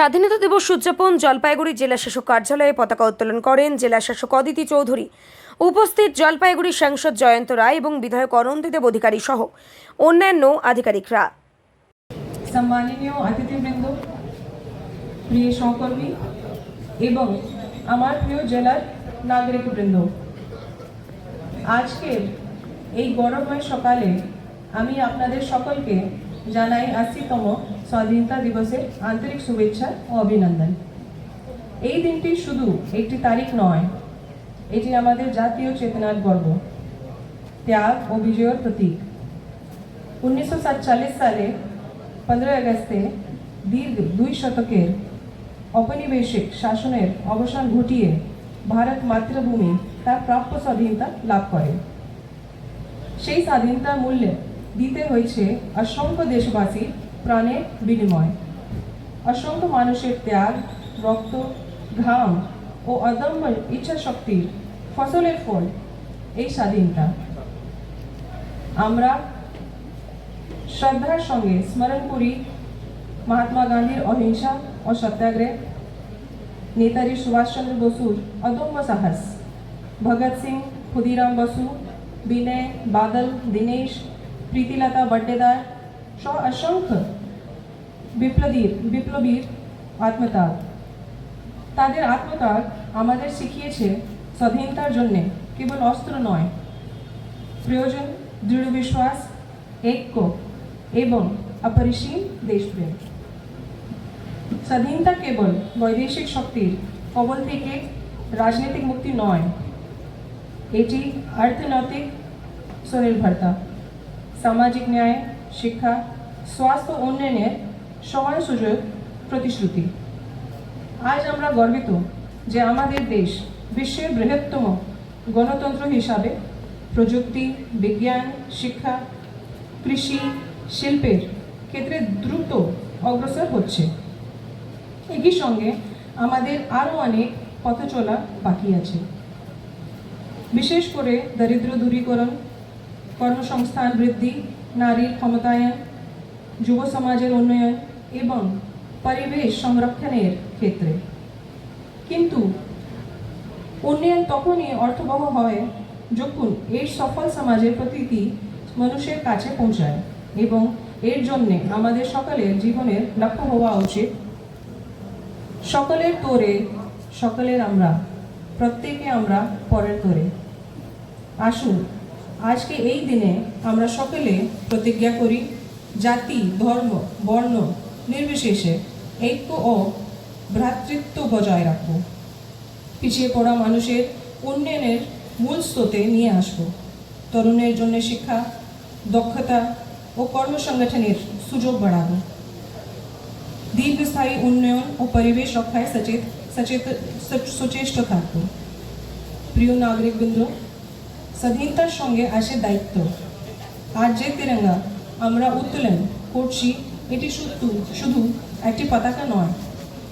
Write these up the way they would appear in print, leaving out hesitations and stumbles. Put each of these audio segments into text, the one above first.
স্বাধীনতা দিবস উদযাপন জলপাইগুড়ি জেলা শাসক কার্যালয়ে পতাকা উত্তোলন করেন জেলা শাসক অদিতি চৌধুরী। উপস্থিত জলপাইগুড়ি সাংসদ জয়ন্ত রায় এবং বিধায়ক অনন্তদেব অধিকারী সহ অন্যান্য আধিকারিকরা। সম্মাননীয় অতিথিবৃন্দ, প্রিয় সহকর্মী এবং আমার প্রিয় জেলার নাগরিকবৃন্দ, আজকের এই গৌরবময় সকালে আমি আপনাদের সকলকে জানাই 80তম স্বাধীনতা দিবসের আন্তরিক শুভেচ্ছা ও অভিনন্দন। এই দিনটি শুধু একটি তারিখ নয়, এটি আমাদের জাতীয় চেতনার গর্ব, ত্যাগ ও বিজয়ের প্রতীক। 1947 সালে 15 আগস্টে দীর্ঘ 2 শতকের ঔপনিবেশিক শাসনের অবসান ঘটিয়ে ভারত মাতৃভূমি তার প্রাপ্য স্বাধীনতা লাভ করে। সেই স্বাধীনতার মূল্য দিতে হয়েছে অসংখ্য দেশবাসীর প্রাণের বিনিময়, অসংখ্য মানুষের ত্যাগ, রক্ত, ঘাম ও অদম্য ইচ্ছা শক্তির ফসলের ফল এই স্বাধীনতা। আমরা শ্রদ্ধার সঙ্গে স্মরণ করি মহাত্মা গান্ধীর অহিংসা ও সত্যাগ্রহ, নেতাজি সুভাষচন্দ্র বসুর অদম্য সাহস, ভগৎ সিং, ক্ষুদিরাম বসু, বিনয়, বাদল, দীনেশ, প্রীতিলতা বড্ডেদার সহ অসংখ্য বিপ্লবীর আত্মত্যাগ। তাদের আত্মত্যাগ আমাদের শিখিয়েছে স্বাধীনতার জন্য কেবল অস্ত্র নয়, প্রয়োজন দৃঢ় বিশ্বাস, ঐক্য এবং অপরিসীম দেশপ্রেম। স্বাধীনতা কেবল বৈদেশিক শক্তির কবল থেকে রাজনৈতিক মুক্তি নয়, এটি অর্থনৈতিক স্বনির্ভরতা, সামাজিক ন্যায়, শিক্ষা, স্বাস্থ্য উন্নয়নের সমান সুযোগ প্রতিশ্রুতি। আজ আমরা গর্বিত যে আমাদের দেশ বিশ্বের বৃহত্তম গণতন্ত্র হিসাবে প্রযুক্তি, বিজ্ঞান, শিক্ষা, কৃষি, শিল্পের ক্ষেত্রে দ্রুত অগ্রসর হচ্ছে। একই সঙ্গে আমাদের আরও অনেক পথ চলা বাকি আছে, বিশেষ করে দারিদ্র দূরীকরণ, কর্মসংস্থান বৃদ্ধি, নারীর ক্ষমতায়ন, যুব সমাজের উন্নয়ন এবং পরিবেশ সংরক্ষণের ক্ষেত্রে। কিন্তু উন্নয়ন তখনই অর্থবহ হয় যখন এর সফল সমাজের প্রতিটি মানুষের কাছে পৌঁছায়, এবং এর জন্যে আমাদের সকলের জীবনের লক্ষ্য হওয়া উচিত সকলের তোরে সকলের আমরা, প্রত্যেকে আমরা পরের তোরে। আসুন আজকে এই দিনে আমরা সকলে প্রতিজ্ঞা করি জাতি, ধর্ম, বর্ণ নির্বিশেষে ঐক্য ও ভ্রাতৃত্ব বজায় রাখব, পিছিয়ে পড়া মানুষের উন্নয়নের মূল স্রোতে নিয়ে আসব, তরুণের জন্য শিক্ষা, দক্ষতা ও কর্মসংগঠনের সুযোগ বাড়াবো, দীর্ঘস্থায়ী উন্নয়ন ও পরিবেশ রক্ষায় সচেষ্ট থাকব। প্রিয় নাগরিকবৃন্দ, স্বাধীনতার সঙ্গে আসে দায়িত্ব। আজ যে তিরঙ্গা আমরা উত্তোলন করছি, এটি শুধু একটি পতাকা নয়,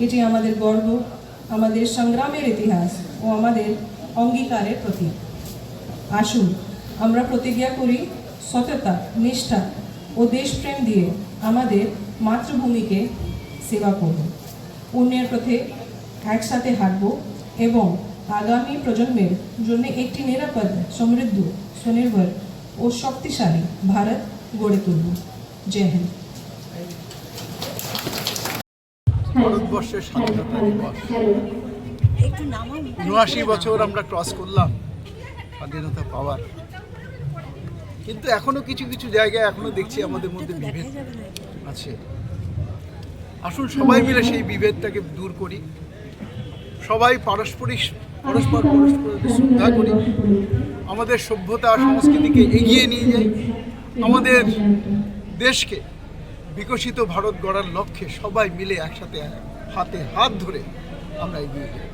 এটি আমাদের গর্ব, আমাদের সংগ্রামের ইতিহাস ও আমাদের অঙ্গীকারের প্রতীক। আসুন আমরা প্রতিজ্ঞা করি সততা, নিষ্ঠা ও দেশপ্রেম দিয়ে আমাদের মাতৃভূমিকে সেবা করব, উন্নয়নের পথে একসাথে হাঁটব এবং আগামী প্রজন্মের জন্য একটি নিরাপদ, সমৃদ্ধ, স্বনির্ভর ও শক্তিশালী ভারত গড়ে তুলব। জয় হিন্দ। ভারতবর্ষের স্বাধীনতা দিবস ৭৯ বছর আমরা ক্রস করলাম স্বাধীনতা পাওয়ার, কিন্তু এখনো কিছু কিছু জায়গায় এখনো দেখছি আমাদের মধ্যে বিভেদ আছে। আসুন সবাই মিলে সেই বিভেদটাকে দূর করি, সবাই পরস্পর শ্রদ্ধা করি, আমাদের সভ্যতা সংস্কৃতিকে এগিয়ে নিয়ে যাই, আমাদের দেশকে বিকশিত ভারত গড়ার লক্ষ্যে সবাই মিলে একসাথে হাতে হাত ধরে আমরা এগিয়ে যাই।